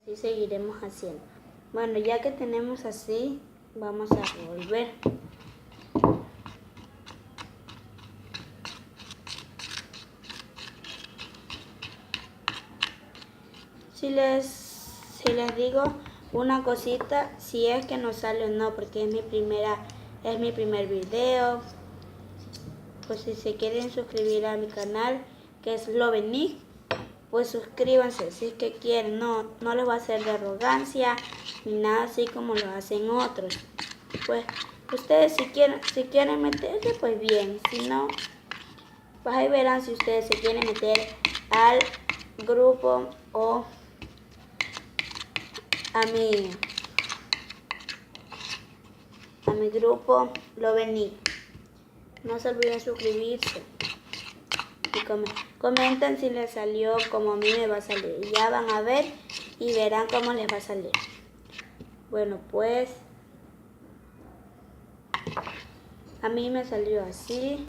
Así seguiremos haciendo. Bueno, ya que tenemos así, vamos a revolver. Si les digo una cosita, si es que no sale o no, porque es mi primer video. Pues si se quieren suscribir a mi canal, que es Lovenick, pues suscríbanse si es que quieren. No les va a hacer de arrogancia ni nada así como lo hacen otros. Pues ustedes si quieren meterse, pues bien. Si no, pues ahí verán si ustedes se quieren meter al grupo o a mi grupo Lovenick. No se olviden suscribirse y comenten si les salió como a mí me va a salir. Ya van a ver y verán cómo les va a salir. Bueno, pues a mí me salió así.